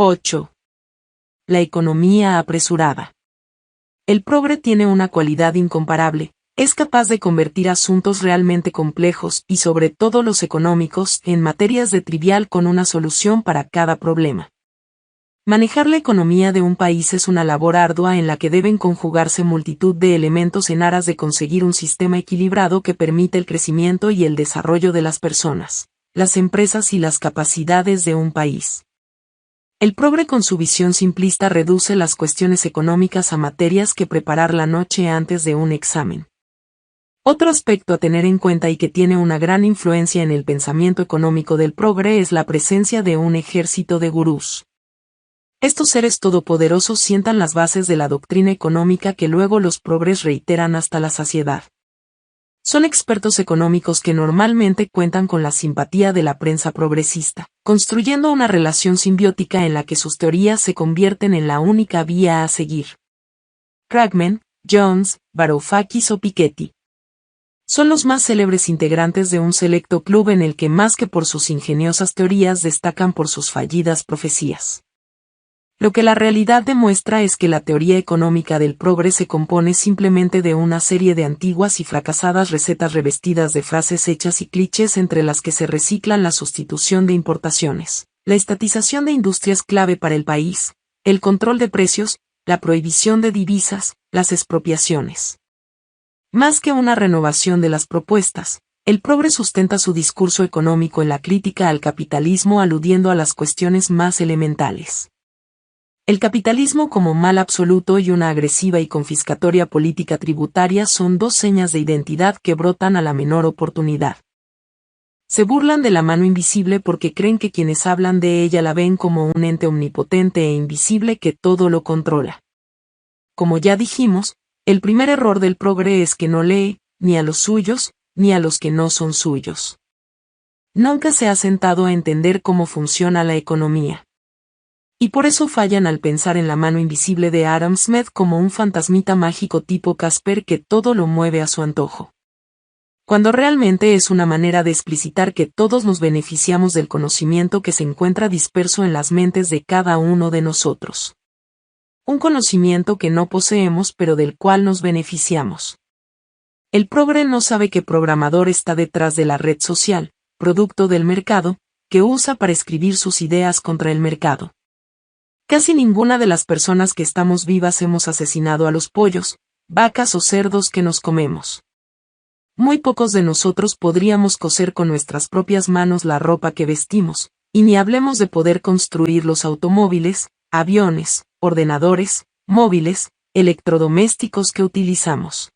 8. La economía apresurada. El progre tiene una cualidad incomparable: es capaz de convertir asuntos realmente complejos, y sobre todo los económicos, en materias de trivial con una solución para cada problema. Manejar la economía de un país es una labor ardua en la que deben conjugarse multitud de elementos en aras de conseguir un sistema equilibrado que permita el crecimiento y el desarrollo de las personas, las empresas y las capacidades de un país. El progre, con su visión simplista, reduce las cuestiones económicas a materias que preparar la noche antes de un examen. Otro aspecto a tener en cuenta y que tiene una gran influencia en el pensamiento económico del progre es la presencia de un ejército de gurús. Estos seres todopoderosos sientan las bases de la doctrina económica que luego los progres reiteran hasta la saciedad. Son expertos económicos que normalmente cuentan con la simpatía de la prensa progresista, construyendo una relación simbiótica en la que sus teorías se convierten en la única vía a seguir. Krugman, Jones, Varoufakis o Piketty son los más célebres integrantes de un selecto club en el que, más que por sus ingeniosas teorías, destacan por sus fallidas profecías. Lo que la realidad demuestra es que la teoría económica del progre se compone simplemente de una serie de antiguas y fracasadas recetas revestidas de frases hechas y clichés, entre las que se reciclan la sustitución de importaciones, la estatización de industrias clave para el país, el control de precios, la prohibición de divisas, las expropiaciones. Más que una renovación de las propuestas, el progre sustenta su discurso económico en la crítica al capitalismo, aludiendo a las cuestiones más elementales. El capitalismo como mal absoluto y una agresiva y confiscatoria política tributaria son dos señas de identidad que brotan a la menor oportunidad. Se burlan de la mano invisible porque creen que quienes hablan de ella la ven como un ente omnipotente e invisible que todo lo controla. Como ya dijimos, el primer error del progre es que no lee, ni a los suyos, ni a los que no son suyos. Nunca se ha sentado a entender cómo funciona la economía. Y por eso fallan al pensar en la mano invisible de Adam Smith como un fantasmita mágico tipo Casper que todo lo mueve a su antojo. Cuando realmente es una manera de explicitar que todos nos beneficiamos del conocimiento que se encuentra disperso en las mentes de cada uno de nosotros. Un conocimiento que no poseemos pero del cual nos beneficiamos. El progre no sabe qué programador está detrás de la red social, producto del mercado, que usa para escribir sus ideas contra el mercado. Casi ninguna de las personas que estamos vivas hemos asesinado a los pollos, vacas o cerdos que nos comemos. Muy pocos de nosotros podríamos coser con nuestras propias manos la ropa que vestimos, y ni hablemos de poder construir los automóviles, aviones, ordenadores, móviles, electrodomésticos que utilizamos.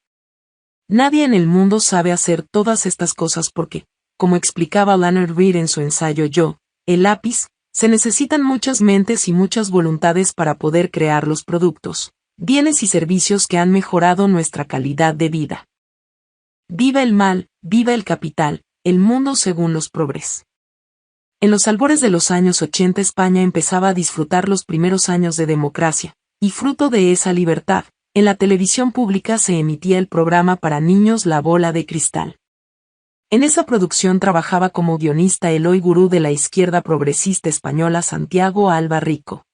Nadie en el mundo sabe hacer todas estas cosas porque, como explicaba Leonard Read en su ensayo Yo, el lápiz, se necesitan muchas mentes y muchas voluntades para poder crear los productos, bienes y servicios que han mejorado nuestra calidad de vida. Viva el mal, viva el capital, el mundo según los progres. En los albores de los años 80 España empezaba a disfrutar los primeros años de democracia, y fruto de esa libertad, en la televisión pública se emitía el programa para niños La Bola de Cristal. En esa producción trabajaba como guionista el hoy gurú de la izquierda progresista española Santiago Alba Rico.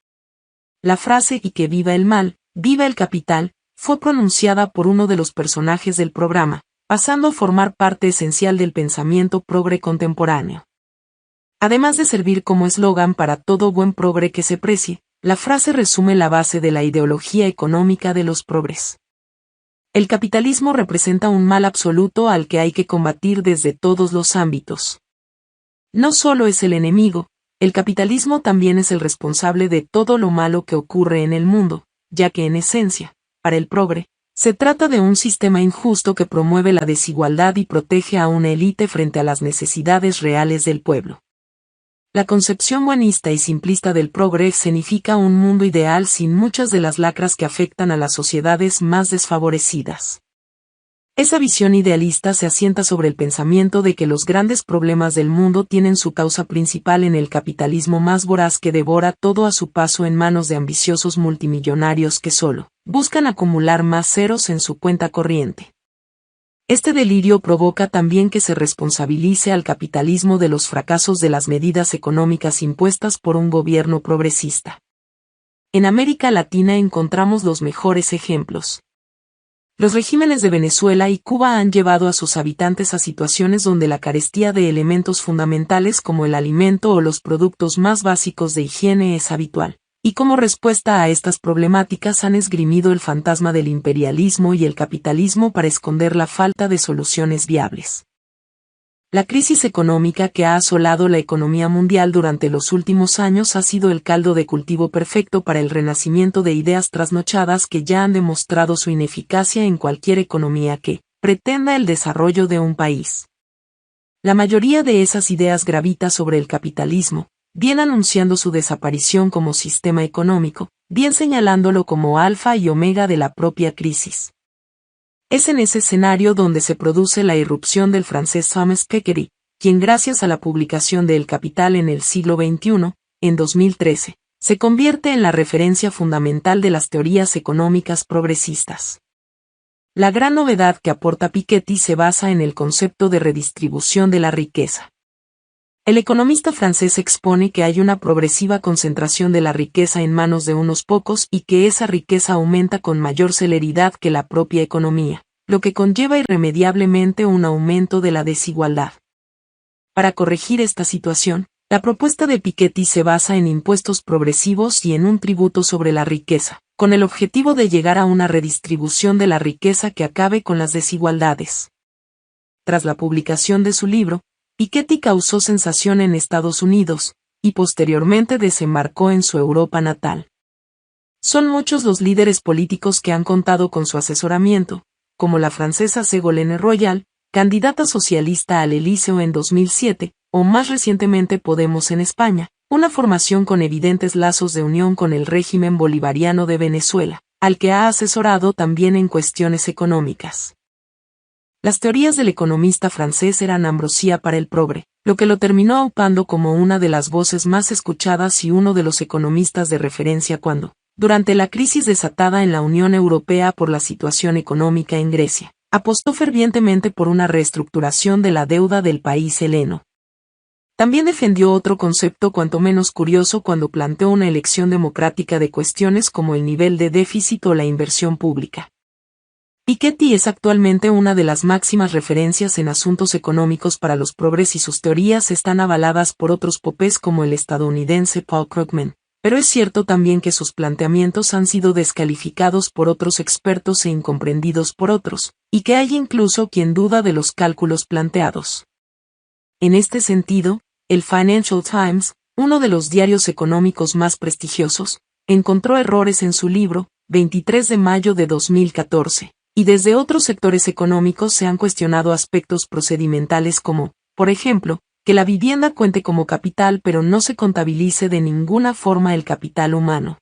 La frase "y que viva el mal, viva el capital", fue pronunciada por uno de los personajes del programa, pasando a formar parte esencial del pensamiento progre contemporáneo. Además de servir como eslogan para todo buen progre que se precie, la frase resume la base de la ideología económica de los progres. El capitalismo representa un mal absoluto al que hay que combatir desde todos los ámbitos. No solo es el enemigo, el capitalismo también es el responsable de todo lo malo que ocurre en el mundo, ya que en esencia, para el progre, se trata de un sistema injusto que promueve la desigualdad y protege a una élite frente a las necesidades reales del pueblo. La concepción buenista y simplista del progre escenifica un mundo ideal sin muchas de las lacras que afectan a las sociedades más desfavorecidas. Esa visión idealista se asienta sobre el pensamiento de que los grandes problemas del mundo tienen su causa principal en el capitalismo más voraz que devora todo a su paso en manos de ambiciosos multimillonarios que solo buscan acumular más ceros en su cuenta corriente. Este delirio provoca también que se responsabilice al capitalismo de los fracasos de las medidas económicas impuestas por un gobierno progresista. En América Latina encontramos los mejores ejemplos. Los regímenes de Venezuela y Cuba han llevado a sus habitantes a situaciones donde la carestía de elementos fundamentales como el alimento o los productos más básicos de higiene es habitual. Y como respuesta a estas problemáticas han esgrimido el fantasma del imperialismo y el capitalismo para esconder la falta de soluciones viables. La crisis económica que ha asolado la economía mundial durante los últimos años ha sido el caldo de cultivo perfecto para el renacimiento de ideas trasnochadas que ya han demostrado su ineficacia en cualquier economía que pretenda el desarrollo de un país. La mayoría de esas ideas gravita sobre el capitalismo, bien anunciando su desaparición como sistema económico, bien señalándolo como alfa y omega de la propia crisis. Es en ese escenario donde se produce la irrupción del francés Thomas Piketty, quien gracias a la publicación de El Capital en el siglo XXI, en 2013, se convierte en la referencia fundamental de las teorías económicas progresistas. La gran novedad que aporta Piketty se basa en el concepto de redistribución de la riqueza. El economista francés expone que hay una progresiva concentración de la riqueza en manos de unos pocos y que esa riqueza aumenta con mayor celeridad que la propia economía, lo que conlleva irremediablemente un aumento de la desigualdad. Para corregir esta situación, la propuesta de Piketty se basa en impuestos progresivos y en un tributo sobre la riqueza, con el objetivo de llegar a una redistribución de la riqueza que acabe con las desigualdades. Tras la publicación de su libro, Piketty causó sensación en Estados Unidos, y posteriormente desembarcó en su Europa natal. Son muchos los líderes políticos que han contado con su asesoramiento, como la francesa Ségolène Royal, candidata socialista al Elíseo en 2007, o más recientemente Podemos en España, una formación con evidentes lazos de unión con el régimen bolivariano de Venezuela, al que ha asesorado también en cuestiones económicas. Las teorías del economista francés eran ambrosía para el progre, lo que lo terminó aupando como una de las voces más escuchadas y uno de los economistas de referencia cuando, durante la crisis desatada en la Unión Europea por la situación económica en Grecia, apostó fervientemente por una reestructuración de la deuda del país heleno. También defendió otro concepto cuanto menos curioso cuando planteó una elección democrática de cuestiones como el nivel de déficit o la inversión pública. Piketty es actualmente una de las máximas referencias en asuntos económicos para los progres y sus teorías están avaladas por otros popes como el estadounidense Paul Krugman, pero es cierto también que sus planteamientos han sido descalificados por otros expertos e incomprendidos por otros, y que hay incluso quien duda de los cálculos planteados. En este sentido, el Financial Times, uno de los diarios económicos más prestigiosos, encontró errores en su libro, 23 de mayo de 2014. Y desde otros sectores económicos se han cuestionado aspectos procedimentales como, por ejemplo, que la vivienda cuente como capital pero no se contabilice de ninguna forma el capital humano.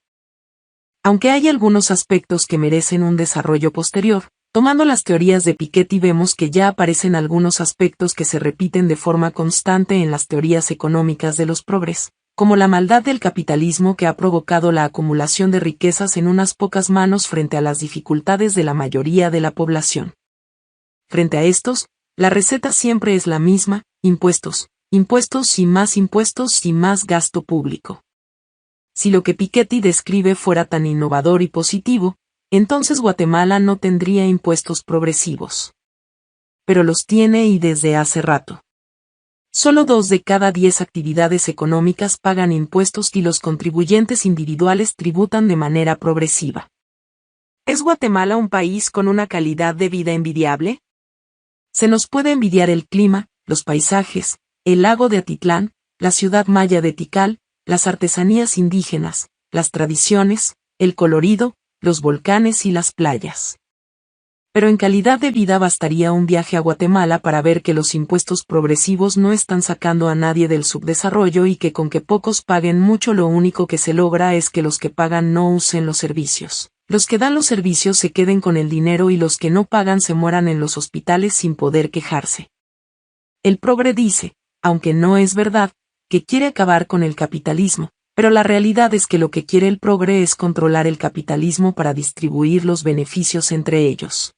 Aunque hay algunos aspectos que merecen un desarrollo posterior, tomando las teorías de Piketty vemos que ya aparecen algunos aspectos que se repiten de forma constante en las teorías económicas de los progres, como la maldad del capitalismo que ha provocado la acumulación de riquezas en unas pocas manos frente a las dificultades de la mayoría de la población. Frente a estos, la receta siempre es la misma: impuestos, impuestos y más gasto público. Si lo que Piketty describe fuera tan innovador y positivo, entonces Guatemala no tendría impuestos progresivos. Pero los tiene y desde hace rato. Solo 2 de cada 10 actividades económicas pagan impuestos y los contribuyentes individuales tributan de manera progresiva. ¿Es Guatemala un país con una calidad de vida envidiable? Se nos puede envidiar el clima, los paisajes, el lago de Atitlán, la ciudad maya de Tikal, las artesanías indígenas, las tradiciones, el colorido, los volcanes y las playas. Pero en calidad de vida bastaría un viaje a Guatemala para ver que los impuestos progresivos no están sacando a nadie del subdesarrollo y que con que pocos paguen mucho lo único que se logra es que los que pagan no usen los servicios, los que dan los servicios se queden con el dinero y los que no pagan se mueran en los hospitales sin poder quejarse. El progre dice, aunque no es verdad, que quiere acabar con el capitalismo, pero la realidad es que lo que quiere el progre es controlar el capitalismo para distribuir los beneficios entre ellos.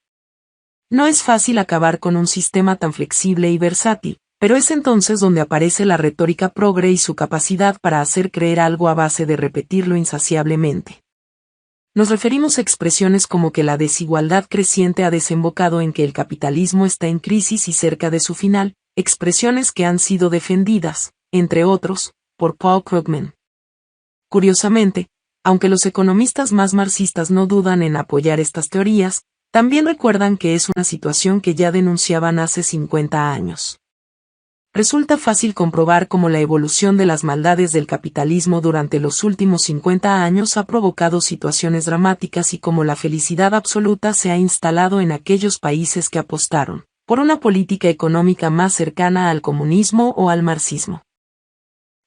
No es fácil acabar con un sistema tan flexible y versátil, pero es entonces donde aparece la retórica progre y su capacidad para hacer creer algo a base de repetirlo insaciablemente. Nos referimos a expresiones como que la desigualdad creciente ha desembocado en que el capitalismo está en crisis y cerca de su final, expresiones que han sido defendidas, entre otros, por Paul Krugman. Curiosamente, aunque los economistas más marxistas no dudan en apoyar estas teorías, también recuerdan que es una situación que ya denunciaban hace 50 años. Resulta fácil comprobar cómo la evolución de las maldades del capitalismo durante los últimos 50 años ha provocado situaciones dramáticas y cómo la felicidad absoluta se ha instalado en aquellos países que apostaron por una política económica más cercana al comunismo o al marxismo.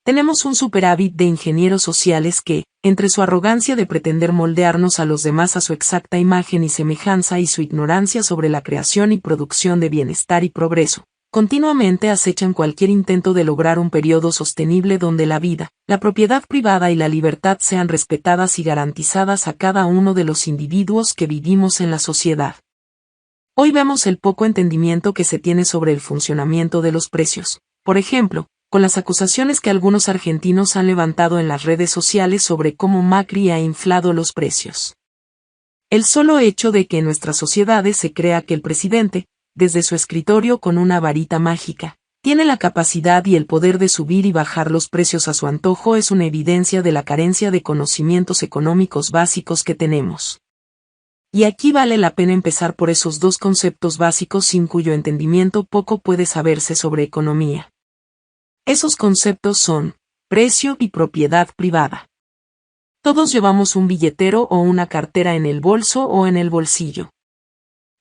Tenemos un superávit de ingenieros sociales que, entre su arrogancia de pretender moldearnos a los demás a su exacta imagen y semejanza y su ignorancia sobre la creación y producción de bienestar y progreso, continuamente acechan cualquier intento de lograr un periodo sostenible donde la vida, la propiedad privada y la libertad sean respetadas y garantizadas a cada uno de los individuos que vivimos en la sociedad. Hoy vemos el poco entendimiento que se tiene sobre el funcionamiento de los precios, por ejemplo, con las acusaciones que algunos argentinos han levantado en las redes sociales sobre cómo Macri ha inflado los precios. El solo hecho de que en nuestras sociedades se crea que el presidente, desde su escritorio con una varita mágica, tiene la capacidad y el poder de subir y bajar los precios a su antojo es una evidencia de la carencia de conocimientos económicos básicos que tenemos. Y aquí vale la pena empezar por esos dos conceptos básicos sin cuyo entendimiento poco puede saberse sobre economía. Esos conceptos son precio y propiedad privada. Todos llevamos un billetero o una cartera en el bolso o en el bolsillo.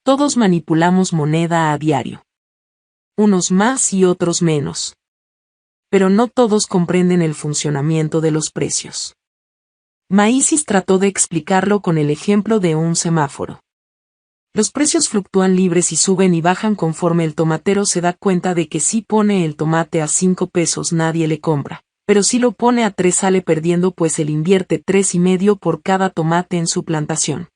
Todos manipulamos moneda a diario. Unos más y otros menos. Pero no todos comprenden el funcionamiento de los precios. Maísis trató de explicarlo con el ejemplo de un semáforo. Los precios fluctúan libres y suben y bajan conforme el tomatero se da cuenta de que si pone el tomate a 5 pesos nadie le compra, pero si lo pone a 3 sale perdiendo pues él invierte 3,5 por cada tomate en su plantación.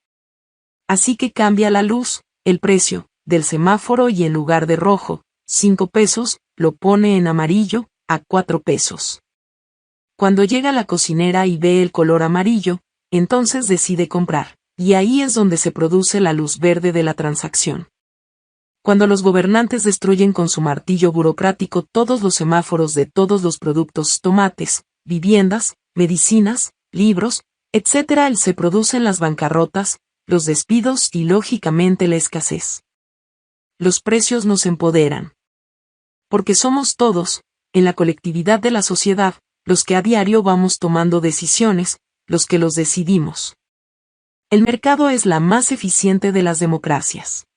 Así que cambia la luz, el precio, del semáforo y en lugar de rojo, 5 pesos, lo pone en amarillo, a 4 pesos. Cuando llega la cocinera y ve el color amarillo, entonces decide comprar. Y ahí es donde se produce la luz verde de la transacción. Cuando los gobernantes destruyen con su martillo burocrático todos los semáforos de todos los productos, tomates, viviendas, medicinas, libros, etc., se producen las bancarrotas, los despidos y lógicamente la escasez. Los precios nos empoderan. Porque somos todos, en la colectividad de la sociedad, los que a diario vamos tomando decisiones, los que los decidimos. El mercado es la más eficiente de las democracias.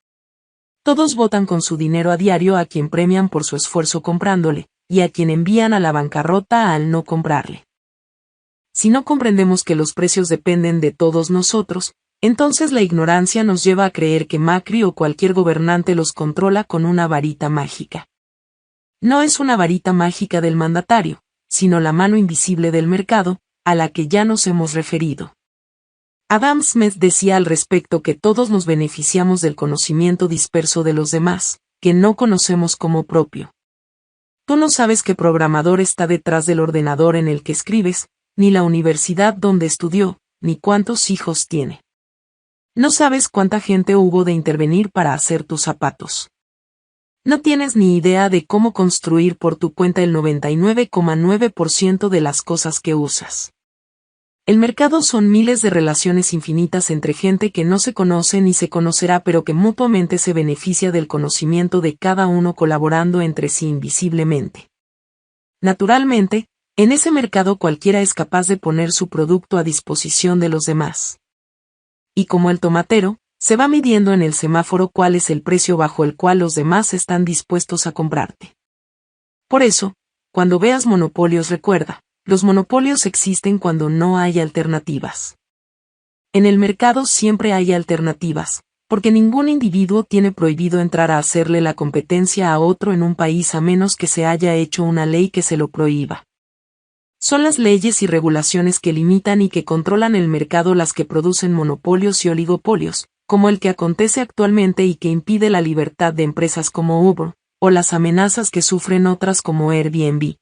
Todos votan con su dinero a diario a quien premian por su esfuerzo comprándole, y a quien envían a la bancarrota al no comprarle. Si no comprendemos que los precios dependen de todos nosotros, entonces la ignorancia nos lleva a creer que Macri o cualquier gobernante los controla con una varita mágica. No es una varita mágica del mandatario, sino la mano invisible del mercado, a la que ya nos hemos referido. Adam Smith decía al respecto que todos nos beneficiamos del conocimiento disperso de los demás, que no conocemos como propio. Tú no sabes qué programador está detrás del ordenador en el que escribes, ni la universidad donde estudió, ni cuántos hijos tiene. No sabes cuánta gente hubo de intervenir para hacer tus zapatos. No tienes ni idea de cómo construir por tu cuenta el 99,9% de las cosas que usas. El mercado son miles de relaciones infinitas entre gente que no se conoce ni se conocerá pero que mutuamente se beneficia del conocimiento de cada uno colaborando entre sí invisiblemente. Naturalmente, en ese mercado cualquiera es capaz de poner su producto a disposición de los demás. Y como el tomatero, se va midiendo en el semáforo cuál es el precio bajo el cual los demás están dispuestos a comprarte. Por eso, cuando veas monopolios recuerda, los monopolios existen cuando no hay alternativas. En el mercado siempre hay alternativas, porque ningún individuo tiene prohibido entrar a hacerle la competencia a otro en un país a menos que se haya hecho una ley que se lo prohíba. Son las leyes y regulaciones que limitan y que controlan el mercado las que producen monopolios y oligopolios, como el que acontece actualmente y que impide la libertad de empresas como Uber, o las amenazas que sufren otras como Airbnb.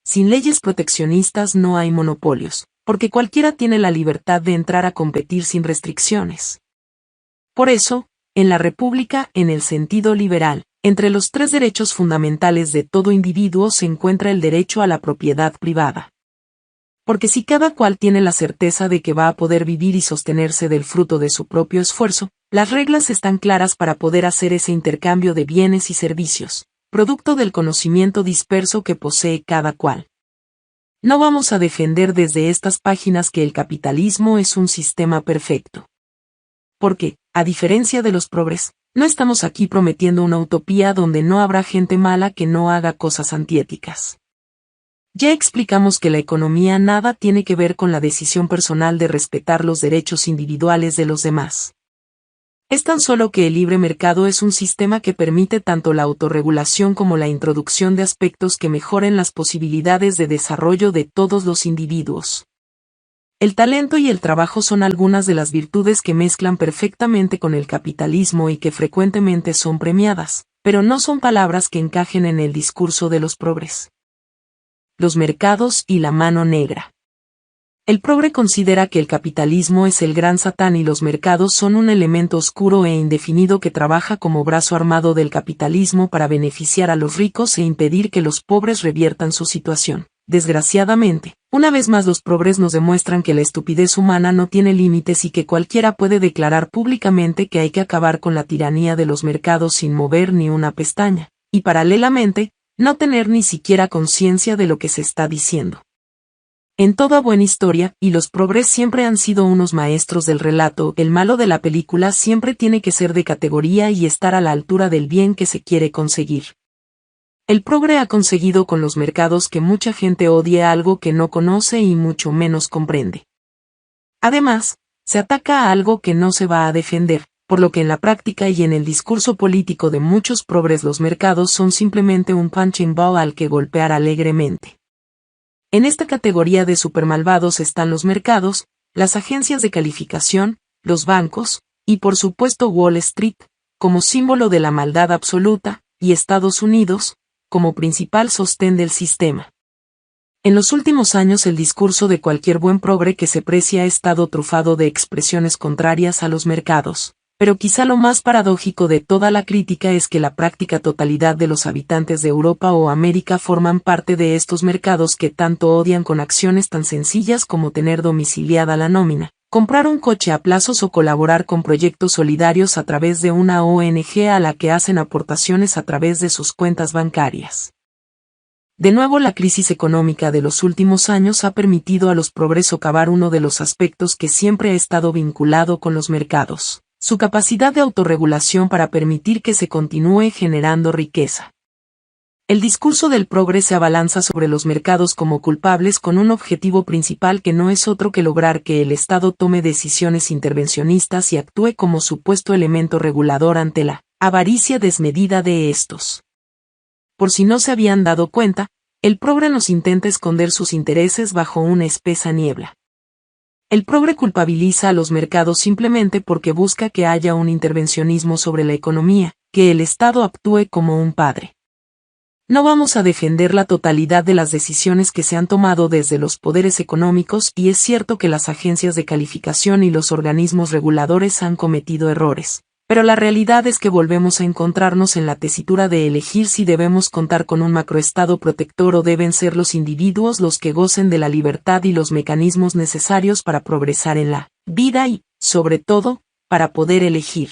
Sin leyes proteccionistas no hay monopolios, porque cualquiera tiene la libertad de entrar a competir sin restricciones. Por eso, en la República, en el sentido liberal, entre los 3 derechos fundamentales de todo individuo se encuentra el derecho a la propiedad privada. Porque si cada cual tiene la certeza de que va a poder vivir y sostenerse del fruto de su propio esfuerzo, las reglas están claras para poder hacer ese intercambio de bienes y servicios, producto del conocimiento disperso que posee cada cual. No vamos a defender desde estas páginas que el capitalismo es un sistema perfecto. Porque, a diferencia de los progres, no estamos aquí prometiendo una utopía donde no habrá gente mala que no haga cosas antiéticas. Ya explicamos que la economía nada tiene que ver con la decisión personal de respetar los derechos individuales de los demás. Es tan solo que el libre mercado es un sistema que permite tanto la autorregulación como la introducción de aspectos que mejoren las posibilidades de desarrollo de todos los individuos. El talento y el trabajo son algunas de las virtudes que mezclan perfectamente con el capitalismo y que frecuentemente son premiadas, pero no son palabras que encajen en el discurso de los progres. Los mercados y la mano negra. El progre considera que el capitalismo es el gran Satán y los mercados son un elemento oscuro e indefinido que trabaja como brazo armado del capitalismo para beneficiar a los ricos e impedir que los pobres reviertan su situación. Desgraciadamente, una vez más los progres nos demuestran que la estupidez humana no tiene límites y que cualquiera puede declarar públicamente que hay que acabar con la tiranía de los mercados sin mover ni una pestaña, y paralelamente, no tener ni siquiera conciencia de lo que se está diciendo. En toda buena historia, y los progres siempre han sido unos maestros del relato, el malo de la película siempre tiene que ser de categoría y estar a la altura del bien que se quiere conseguir. El progre ha conseguido con los mercados que mucha gente odie algo que no conoce y mucho menos comprende. Además, se ataca a algo que no se va a defender, por lo que en la práctica y en el discurso político de muchos progres los mercados son simplemente un punching ball al que golpear alegremente. En esta categoría de supermalvados están los mercados, las agencias de calificación, los bancos, y por supuesto Wall Street, como símbolo de la maldad absoluta, y Estados Unidos, como principal sostén del sistema. En los últimos años el discurso de cualquier buen progre que se precie ha estado trufado de expresiones contrarias a los mercados. Pero quizá lo más paradójico de toda la crítica es que la práctica totalidad de los habitantes de Europa o América forman parte de estos mercados que tanto odian con acciones tan sencillas como tener domiciliada la nómina, comprar un coche a plazos o colaborar con proyectos solidarios a través de una ONG a la que hacen aportaciones a través de sus cuentas bancarias. De nuevo la crisis económica de los últimos años ha permitido a los progres socavar uno de los aspectos que siempre ha estado vinculado con los mercados. Su capacidad de autorregulación para permitir que se continúe generando riqueza. El discurso del progre se abalanza sobre los mercados como culpables con un objetivo principal que no es otro que lograr que el Estado tome decisiones intervencionistas y actúe como supuesto elemento regulador ante la avaricia desmedida de estos. Por si no se habían dado cuenta, el progre nos intenta esconder sus intereses bajo una espesa niebla. El progre culpabiliza a los mercados simplemente porque busca que haya un intervencionismo sobre la economía, que el Estado actúe como un padre. No vamos a defender la totalidad de las decisiones que se han tomado desde los poderes económicos y es cierto que las agencias de calificación y los organismos reguladores han cometido errores. Pero la realidad es que volvemos a encontrarnos en la tesitura de elegir si debemos contar con un macroestado protector o deben ser los individuos los que gocen de la libertad y los mecanismos necesarios para progresar en la vida y, sobre todo, para poder elegir.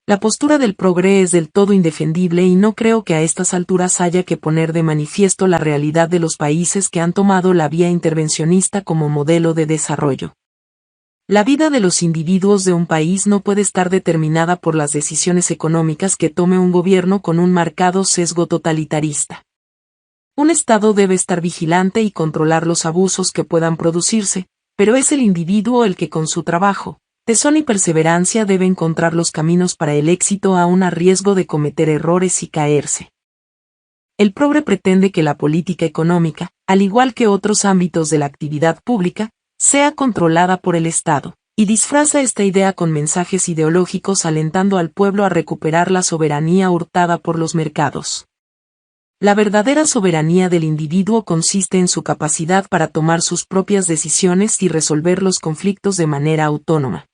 La postura del progre es del todo indefendible y no creo que a estas alturas haya que poner de manifiesto la realidad de los países que han tomado la vía intervencionista como modelo de desarrollo. La vida de los individuos de un país no puede estar determinada por las decisiones económicas que tome un gobierno con un marcado sesgo totalitarista. Un Estado debe estar vigilante y controlar los abusos que puedan producirse, pero es el individuo el que con su trabajo, tesón y perseverancia debe encontrar los caminos para el éxito aun a riesgo de cometer errores y caerse. El progre pretende que la política económica, al igual que otros ámbitos de la actividad pública, sea controlada por el Estado, Y disfraza esta idea con mensajes ideológicos alentando al pueblo a recuperar la soberanía hurtada por los mercados. La verdadera soberanía del individuo consiste en su capacidad para tomar sus propias decisiones y resolver los conflictos de manera autónoma.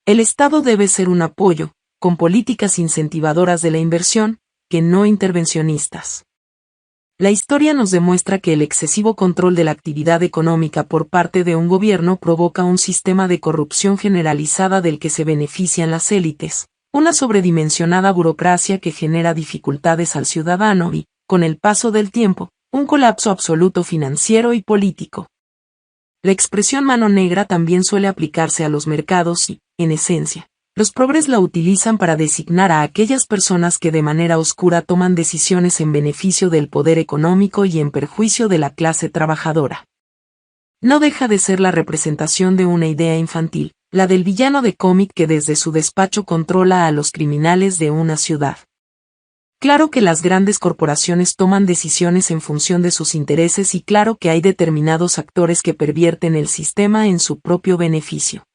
El Estado debe ser un apoyo, con políticas incentivadoras de la inversión, que no intervencionistas. La historia nos demuestra que el excesivo control de la actividad económica por parte de un gobierno provoca un sistema de corrupción generalizada del que se benefician las élites, una sobredimensionada burocracia que genera dificultades al ciudadano y, con el paso del tiempo, un colapso absoluto financiero y político. La expresión mano negra también suele aplicarse a los mercados y, en esencia, los progres la utilizan para designar a aquellas personas que de manera oscura toman decisiones en beneficio del poder económico y en perjuicio de la clase trabajadora. No deja de ser la representación de una idea infantil, la del villano de cómic que desde su despacho controla a los criminales de una ciudad. Claro que las grandes corporaciones toman decisiones en función de sus intereses y claro que hay determinados actores que pervierten el sistema en su propio beneficio.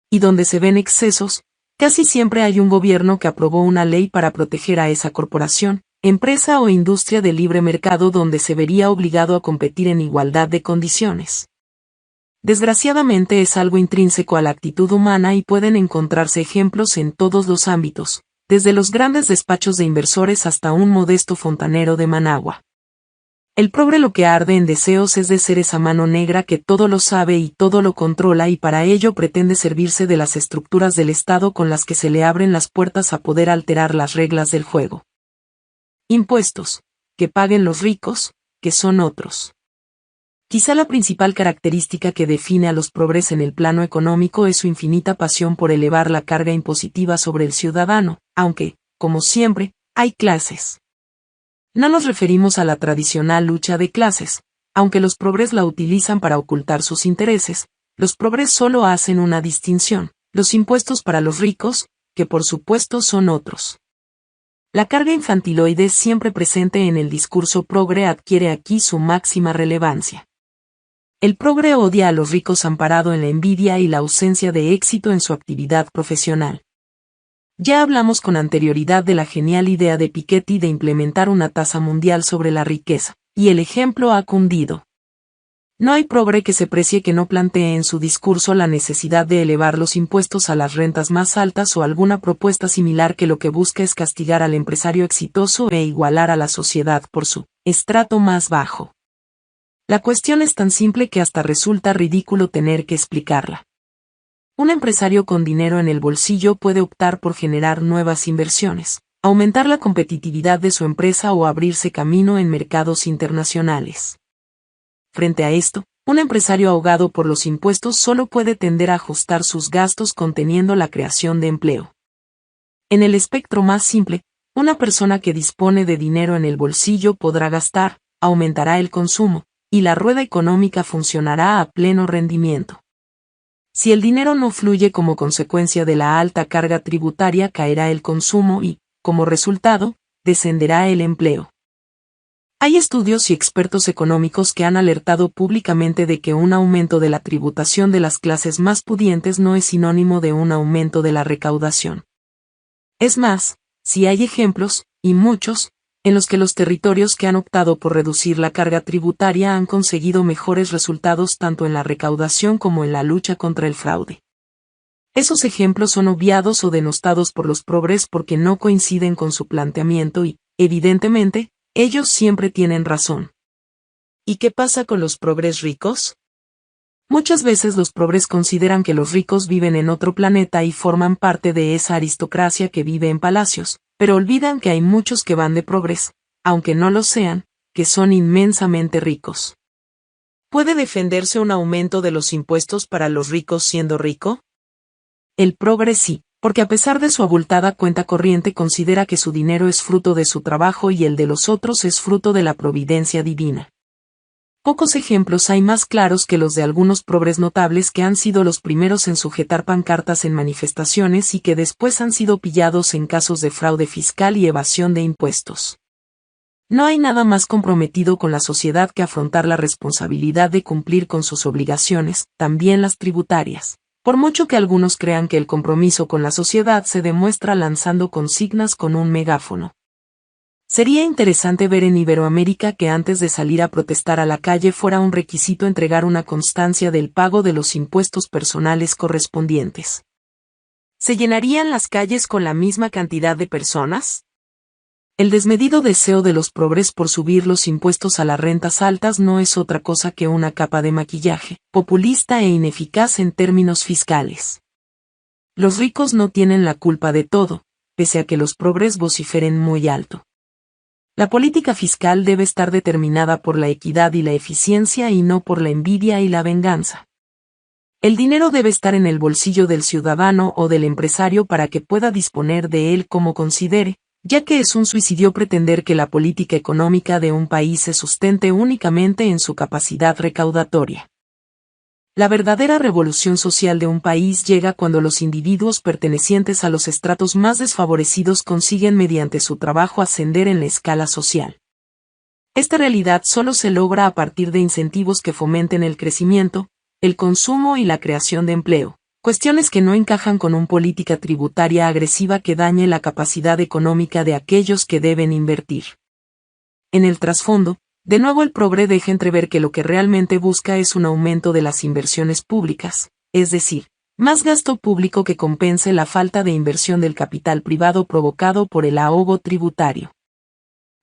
Y donde se ven excesos, casi siempre hay un gobierno que aprobó una ley para proteger a esa corporación, empresa o industria de libre mercado donde se vería obligado a competir en igualdad de condiciones. Desgraciadamente es algo intrínseco a la actitud humana y pueden encontrarse ejemplos en todos los ámbitos, desde los grandes despachos de inversores hasta un modesto fontanero de Managua. El progre lo que arde en deseos es de ser esa mano negra que todo lo sabe y todo lo controla y para ello pretende servirse de las estructuras del Estado con las que se le abren las puertas a poder alterar las reglas del juego. Impuestos, que paguen los ricos, que son otros. Quizá la principal característica que define a los progres en el plano económico es su infinita pasión por elevar la carga impositiva sobre el ciudadano, aunque, como siempre, hay clases. No nos referimos a la tradicional lucha de clases, aunque los progres la utilizan para ocultar sus intereses, los progres solo hacen una distinción, los impuestos para los ricos, que por supuesto son otros. La carga infantiloide siempre presente en el discurso progre adquiere aquí su máxima relevancia. El progre odia a los ricos amparado en la envidia y la ausencia de éxito en su actividad profesional. Ya hablamos con anterioridad de la genial idea de Piketty de implementar una tasa mundial sobre la riqueza, y el ejemplo ha cundido. No hay progre que se precie que no plantee en su discurso la necesidad de elevar los impuestos a las rentas más altas o alguna propuesta similar que lo que busca es castigar al empresario exitoso e igualar a la sociedad por su estrato más bajo. La cuestión es tan simple que hasta resulta ridículo tener que explicarla. Un empresario con dinero en el bolsillo puede optar por generar nuevas inversiones, aumentar la competitividad de su empresa o abrirse camino en mercados internacionales. Frente a esto, un empresario ahogado por los impuestos solo puede tender a ajustar sus gastos conteniendo la creación de empleo. En el espectro más simple, una persona que dispone de dinero en el bolsillo podrá gastar, aumentará el consumo, y la rueda económica funcionará a pleno rendimiento. Si el dinero no fluye como consecuencia de la alta carga tributaria, caerá el consumo y, como resultado, descenderá el empleo. Hay estudios y expertos económicos que han alertado públicamente de que un aumento de la tributación de las clases más pudientes no es sinónimo de un aumento de la recaudación. Es más, si hay ejemplos, y muchos, en los que los territorios que han optado por reducir la carga tributaria han conseguido mejores resultados tanto en la recaudación como en la lucha contra el fraude. Esos ejemplos son obviados o denostados por los progres porque no coinciden con su planteamiento y, evidentemente, ellos siempre tienen razón. ¿Y qué pasa con los progres ricos? Muchas veces los progres consideran que los ricos viven en otro planeta y forman parte de esa aristocracia que vive en palacios, pero olvidan que hay muchos que van de progres, aunque no lo sean, que son inmensamente ricos. ¿Puede defenderse un aumento de los impuestos para los ricos siendo rico? El progre sí, porque a pesar de su abultada cuenta corriente considera que su dinero es fruto de su trabajo y el de los otros es fruto de la providencia divina. Pocos ejemplos hay más claros que los de algunos progres notables que han sido los primeros en sujetar pancartas en manifestaciones y que después han sido pillados en casos de fraude fiscal y evasión de impuestos. No hay nada más comprometido con la sociedad que afrontar la responsabilidad de cumplir con sus obligaciones, también las tributarias, Por mucho que algunos crean que el compromiso con la sociedad se demuestra lanzando consignas con un megáfono. Sería interesante ver en Iberoamérica que antes de salir a protestar a la calle fuera un requisito entregar una constancia del pago de los impuestos personales correspondientes. ¿Se llenarían las calles con la misma cantidad de personas? El desmedido deseo de los progres por subir los impuestos a las rentas altas no es otra cosa que una capa de maquillaje, populista e ineficaz en términos fiscales. Los ricos no tienen la culpa de todo, pese a que los progres vociferen muy alto. La política fiscal debe estar determinada por la equidad y la eficiencia y no por la envidia y la venganza. El dinero debe estar en el bolsillo del ciudadano o del empresario para que pueda disponer de él como considere, ya que es un suicidio pretender que la política económica de un país se sustente únicamente en su capacidad recaudatoria. La verdadera revolución social de un país llega cuando los individuos pertenecientes a los estratos más desfavorecidos consiguen mediante su trabajo ascender en la escala social. Esta realidad solo se logra a partir de incentivos que fomenten el crecimiento, el consumo y la creación de empleo. Cuestiones que no encajan con una política tributaria agresiva que dañe la capacidad económica de aquellos que deben invertir. En el trasfondo, de nuevo el progre deja entrever que lo que realmente busca es un aumento de las inversiones públicas, es decir, más gasto público que compense la falta de inversión del capital privado provocado por el ahogo tributario.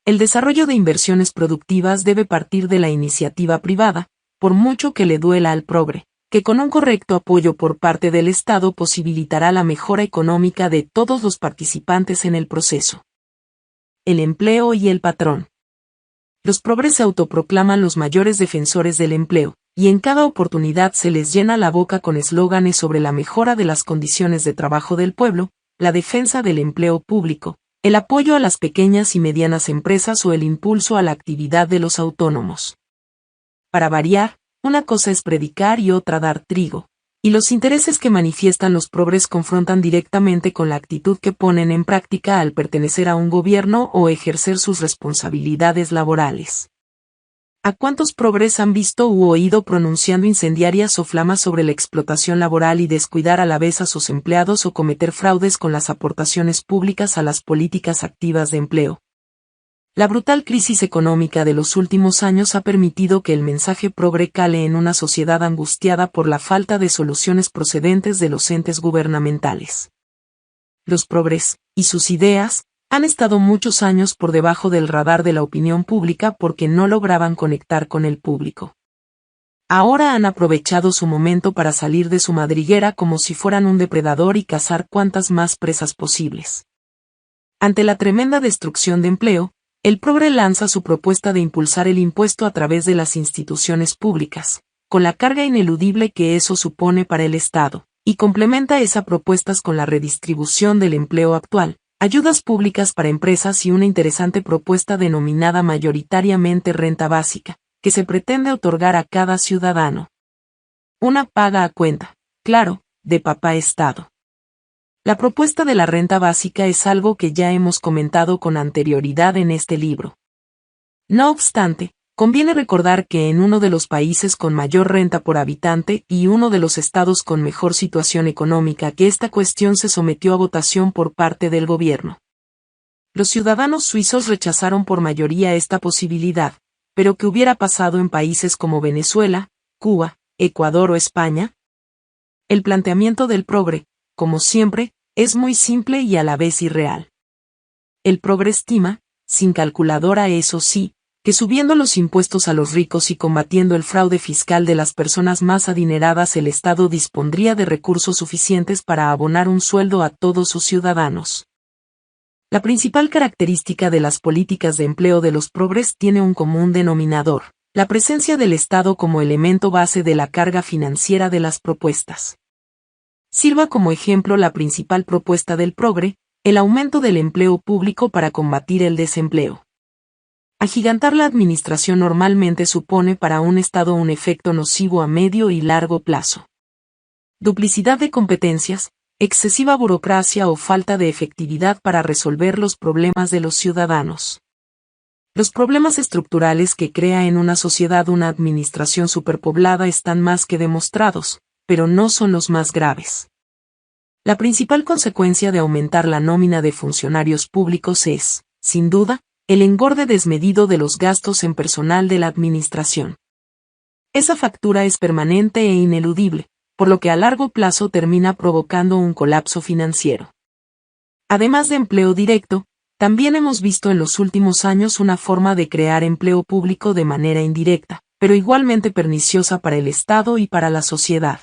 El desarrollo de inversiones productivas debe partir de la iniciativa privada, por mucho que le duela al progre, que con un correcto apoyo por parte del Estado posibilitará la mejora económica de todos los participantes en el proceso. El empleo y el patrón. Los progres se autoproclaman los mayores defensores del empleo, y en cada oportunidad se les llena la boca con eslóganes sobre la mejora de las condiciones de trabajo del pueblo, la defensa del empleo público, el apoyo a las pequeñas y medianas empresas o el impulso a la actividad de los autónomos. Para variar, una cosa es predicar y otra dar trigo, y los intereses que manifiestan los progres confrontan directamente con la actitud que ponen en práctica al pertenecer a un gobierno o ejercer sus responsabilidades laborales. ¿A cuántos progres han visto u oído pronunciando incendiarias o flamas sobre la explotación laboral y descuidar a la vez a sus empleados o cometer fraudes con las aportaciones públicas a las políticas activas de empleo? La brutal crisis económica de los últimos años ha permitido que el mensaje progre cale en una sociedad angustiada por la falta de soluciones procedentes de los entes gubernamentales. Los progres, y sus ideas, han estado muchos años por debajo del radar de la opinión pública porque no lograban conectar con el público. Ahora han aprovechado su momento para salir de su madriguera como si fueran un depredador y cazar cuantas más presas posibles. Ante la tremenda destrucción de empleo, el progre lanza su propuesta de impulsar el impuesto a través de las instituciones públicas, con la carga ineludible que eso supone para el Estado, y complementa esas propuestas con la redistribución del empleo actual, ayudas públicas para empresas y una interesante propuesta denominada mayoritariamente renta básica, que se pretende otorgar a cada ciudadano. Una paga a cuenta, claro, de papá Estado. La propuesta de la renta básica es algo que ya hemos comentado con anterioridad en este libro. No obstante, conviene recordar que en uno de los países con mayor renta por habitante y uno de los estados con mejor situación económica que esta cuestión se sometió a votación por parte del gobierno. Los ciudadanos suizos rechazaron por mayoría esta posibilidad, pero ¿qué hubiera pasado en países como Venezuela, Cuba, Ecuador o España? El planteamiento del progre, como siempre, es muy simple y a la vez irreal. El progre estima, sin calculadora eso sí, que subiendo los impuestos a los ricos y combatiendo el fraude fiscal de las personas más adineradas el Estado dispondría de recursos suficientes para abonar un sueldo a todos sus ciudadanos. La principal característica de las políticas de empleo de los progres tiene un común denominador, la presencia del Estado como elemento base de la carga financiera de las propuestas. Sirva como ejemplo la principal propuesta del progre, el aumento del empleo público para combatir el desempleo. Agigantar la administración normalmente supone para un Estado un efecto nocivo a medio y largo plazo. Duplicidad de competencias, excesiva burocracia o falta de efectividad para resolver los problemas de los ciudadanos. Los problemas estructurales que crea en una sociedad una administración superpoblada están más que demostrados, pero no son los más graves. La principal consecuencia de aumentar la nómina de funcionarios públicos es, sin duda, el engorde desmedido de los gastos en personal de la administración. Esa factura es permanente e ineludible, por lo que a largo plazo termina provocando un colapso financiero. Además de empleo directo, también hemos visto en los últimos años una forma de crear empleo público de manera indirecta, pero igualmente perniciosa para el Estado y para la sociedad.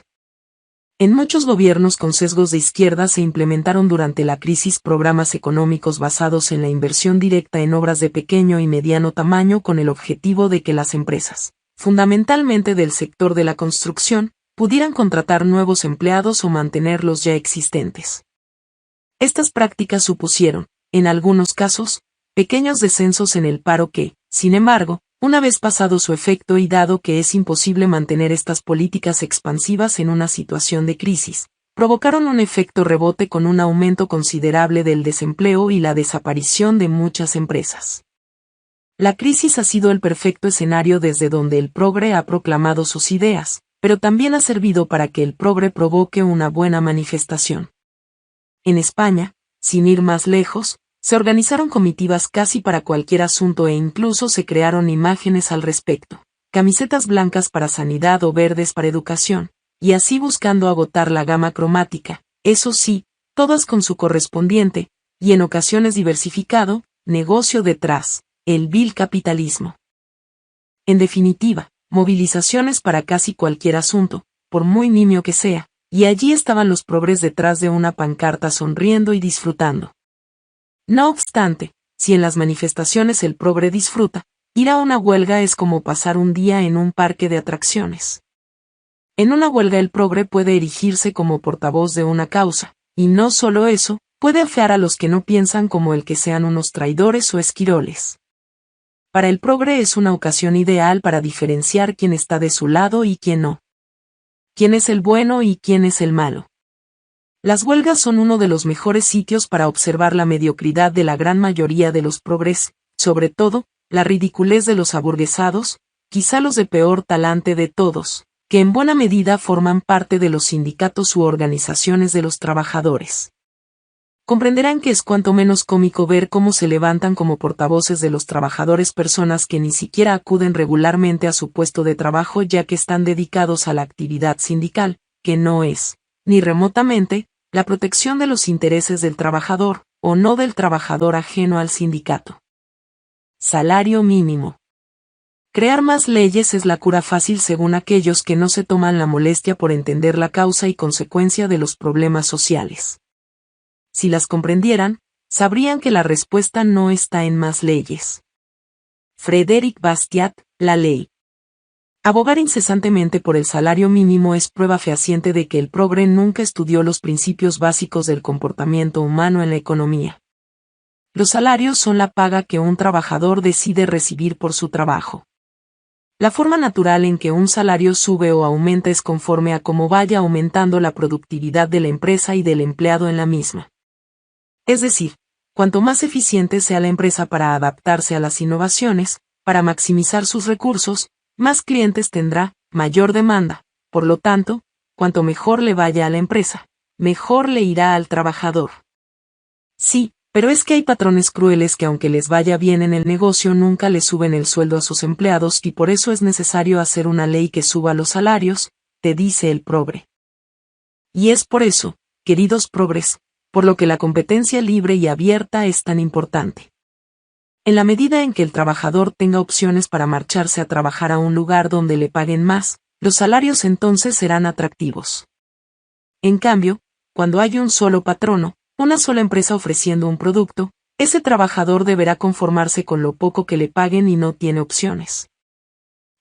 En muchos gobiernos con sesgos de izquierda se implementaron durante la crisis programas económicos basados en la inversión directa en obras de pequeño y mediano tamaño con el objetivo de que las empresas, fundamentalmente del sector de la construcción, pudieran contratar nuevos empleados o mantener los ya existentes. Estas prácticas supusieron, en algunos casos, pequeños descensos en el paro que, sin embargo, una vez pasado su efecto y dado que es imposible mantener estas políticas expansivas en una situación de crisis, provocaron un efecto rebote con un aumento considerable del desempleo y la desaparición de muchas empresas. La crisis ha sido el perfecto escenario desde donde el progre ha proclamado sus ideas, pero también ha servido para que el progre provoque una buena manifestación. En España, sin ir más lejos, se organizaron comitivas casi para cualquier asunto e incluso se crearon imágenes al respecto, camisetas blancas para sanidad o verdes para educación, y así buscando agotar la gama cromática, eso sí, todas con su correspondiente, y en ocasiones diversificado, negocio detrás, el vil capitalismo. En definitiva, movilizaciones para casi cualquier asunto, por muy nimio que sea, y allí estaban los progres detrás de una pancarta sonriendo y disfrutando. No obstante, si en las manifestaciones el progre disfruta, ir a una huelga es como pasar un día en un parque de atracciones. En una huelga el progre puede erigirse como portavoz de una causa, y no solo eso, puede afear a los que no piensan como el que sean unos traidores o esquiroles. Para el progre es una ocasión ideal para diferenciar quién está de su lado y quién no. Quién es el bueno y quién es el malo. Las huelgas son uno de los mejores sitios para observar la mediocridad de la gran mayoría de los progres, sobre todo, la ridiculez de los aburguesados, quizá los de peor talante de todos, que en buena medida forman parte de los sindicatos u organizaciones de los trabajadores. Comprenderán que es cuanto menos cómico ver cómo se levantan como portavoces de los trabajadores personas que ni siquiera acuden regularmente a su puesto de trabajo ya que están dedicados a la actividad sindical, que no es, ni remotamente, la protección de los intereses del trabajador, o no del trabajador ajeno al sindicato. Salario mínimo. Crear más leyes es la cura fácil según aquellos que no se toman la molestia por entender la causa y consecuencia de los problemas sociales. Si las comprendieran, sabrían que la respuesta no está en más leyes. Frédéric Bastiat, La ley. Abogar incesantemente por el salario mínimo es prueba fehaciente de que el progre nunca estudió los principios básicos del comportamiento humano en la economía. Los salarios son la paga que un trabajador decide recibir por su trabajo. La forma natural en que un salario sube o aumenta es conforme a cómo vaya aumentando la productividad de la empresa y del empleado en la misma. Es decir, cuanto más eficiente sea la empresa para adaptarse a las innovaciones, para maximizar sus recursos, más clientes tendrá, mayor demanda, por lo tanto, cuanto mejor le vaya a la empresa, mejor le irá al trabajador. Sí, pero es que hay patrones crueles que aunque les vaya bien en el negocio nunca le suben el sueldo a sus empleados y por eso es necesario hacer una ley que suba los salarios, te dice el progre. Y es por eso, queridos progres, por lo que la competencia libre y abierta es tan importante. En la medida en que el trabajador tenga opciones para marcharse a trabajar a un lugar donde le paguen más, los salarios entonces serán atractivos. En cambio, cuando hay un solo patrono, una sola empresa ofreciendo un producto, ese trabajador deberá conformarse con lo poco que le paguen y no tiene opciones.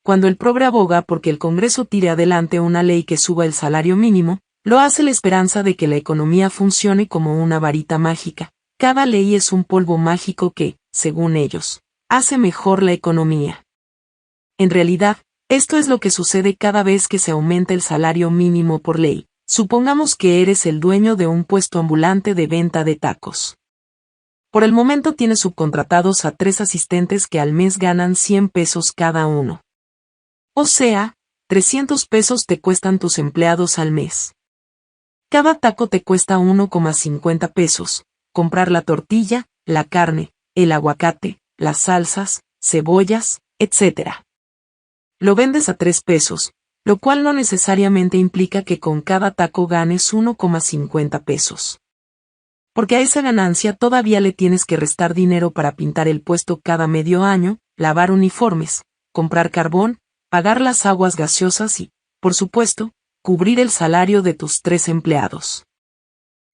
Cuando el progre aboga porque el Congreso tire adelante una ley que suba el salario mínimo, lo hace la esperanza de que la economía funcione como una varita mágica. Cada ley es un polvo mágico que, según ellos, hace mejor la economía. En realidad, esto es lo que sucede cada vez que se aumenta el salario mínimo por ley. Supongamos que eres el dueño de un puesto ambulante de venta de tacos. Por el momento tienes subcontratados a 3 asistentes que al mes ganan 100 pesos cada uno. O sea, 300 pesos te cuestan tus empleados al mes. Cada taco te cuesta 1,50 pesos, comprar la tortilla, la carne, el aguacate, las salsas, cebollas, etc. Lo vendes a 3 pesos, lo cual no necesariamente implica que con cada taco ganes 1,50 pesos. Porque a esa ganancia todavía le tienes que restar dinero para pintar el puesto cada medio año, lavar uniformes, comprar carbón, pagar las aguas gaseosas y, por supuesto, cubrir el salario de tus 3 empleados.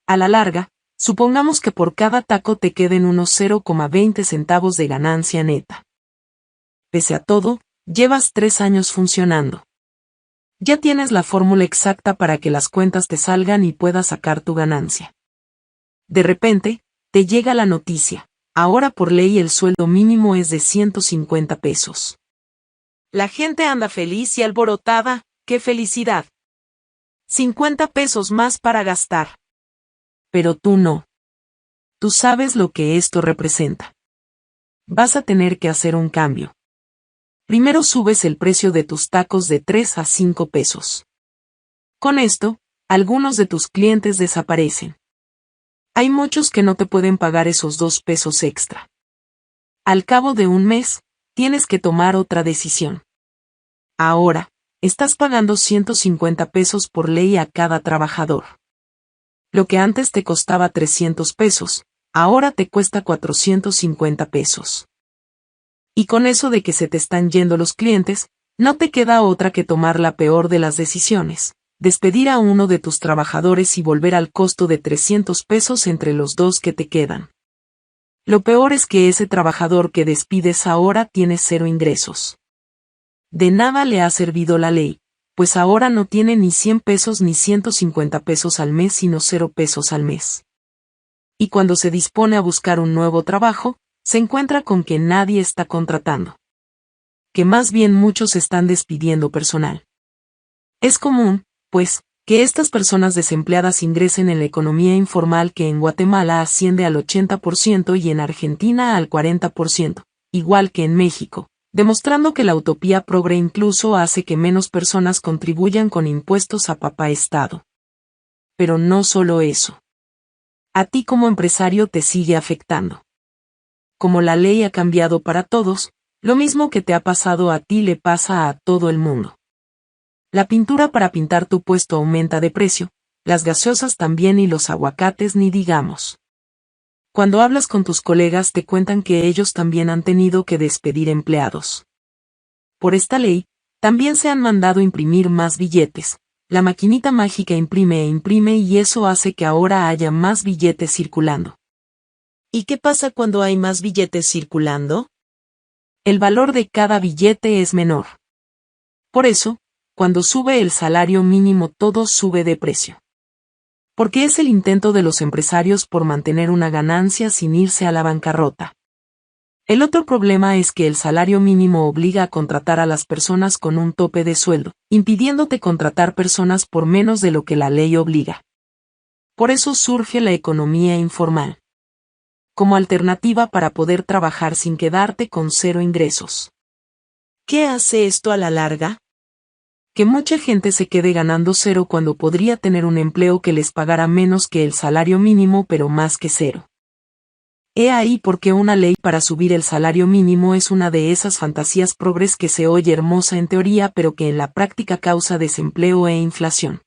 A la larga, supongamos que por cada taco te queden unos 0,20 centavos de ganancia neta. Pese a todo, llevas 3 años funcionando. Ya tienes la fórmula exacta para que las cuentas te salgan y puedas sacar tu ganancia. De repente, te llega la noticia: ahora por ley el sueldo mínimo es de 150 pesos. La gente anda feliz y alborotada. ¡Qué felicidad! 50 pesos más para gastar. Pero tú no. Tú sabes lo que esto representa. Vas a tener que hacer un cambio. Primero subes el precio de tus tacos de 3 a 5 pesos. Con esto, algunos de tus clientes desaparecen. Hay muchos que no te pueden pagar esos 2 pesos extra. Al cabo de un mes, tienes que tomar otra decisión. Ahora, estás pagando 150 pesos por ley a cada trabajador. Lo que antes te costaba 300 pesos, ahora te cuesta 450 pesos. Y con eso de que se te están yendo los clientes, no te queda otra que tomar la peor de las decisiones: despedir a uno de tus trabajadores y volver al costo de 300 pesos entre los 2 que te quedan. Lo peor es que ese trabajador que despides ahora tiene 0 ingresos. De nada le ha servido la ley, pues ahora no tiene ni 100 pesos ni 150 pesos al mes, sino 0 pesos al mes. Y cuando se dispone a buscar un nuevo trabajo, se encuentra con que nadie está contratando. Que más bien muchos están despidiendo personal. Es común, pues, que estas personas desempleadas ingresen en la economía informal, que en Guatemala asciende al 80% y en Argentina al 40%, igual que en México, demostrando que la utopía progre incluso hace que menos personas contribuyan con impuestos a papá Estado. Pero no solo eso. A ti como empresario te sigue afectando. Como la ley ha cambiado para todos, lo mismo que te ha pasado a ti le pasa a todo el mundo. La pintura para pintar tu puesto aumenta de precio, las gaseosas también y los aguacates ni digamos. Cuando hablas con tus colegas te cuentan que ellos también han tenido que despedir empleados. Por esta ley, también se han mandado imprimir más billetes. La maquinita mágica imprime e imprime y eso hace que ahora haya más billetes circulando. ¿Y qué pasa cuando hay más billetes circulando? El valor de cada billete es menor. Por eso, cuando sube el salario mínimo todo sube de precio. Porque es el intento de los empresarios por mantener una ganancia sin irse a la bancarrota. El otro problema es que el salario mínimo obliga a contratar a las personas con un tope de sueldo, impidiéndote contratar personas por menos de lo que la ley obliga. Por eso surge la economía informal. Como alternativa para poder trabajar sin quedarte con 0 ingresos. ¿Qué hace esto a la larga? Que mucha gente se quede ganando 0 cuando podría tener un empleo que les pagara menos que el salario mínimo, pero más que 0. He ahí por qué una ley para subir el salario mínimo es una de esas fantasías progres que se oye hermosa en teoría pero que en la práctica causa desempleo e inflación.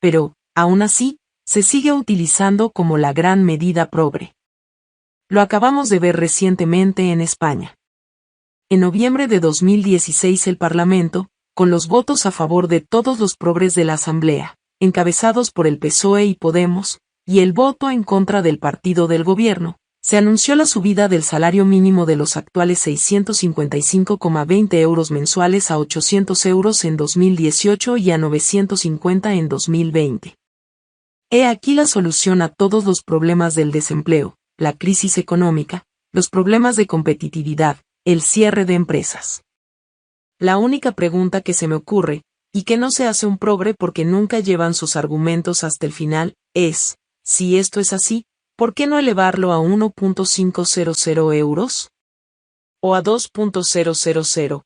Pero, aún así, se sigue utilizando como la gran medida progre. Lo acabamos de ver recientemente en España. En noviembre de 2016 el Parlamento, con los votos a favor de todos los progres de la Asamblea, encabezados por el PSOE y Podemos, y el voto en contra del partido del gobierno, se anunció la subida del salario mínimo de los actuales 655,20 euros mensuales a 800 euros en 2018 y a 950 en 2020. He aquí la solución a todos los problemas del desempleo, la crisis económica, los problemas de competitividad, el cierre de empresas. La única pregunta que se me ocurre, y que no se hace un progre porque nunca llevan sus argumentos hasta el final, es, si esto es así, ¿por qué no elevarlo a 1.500 euros? ¿O a 2.000,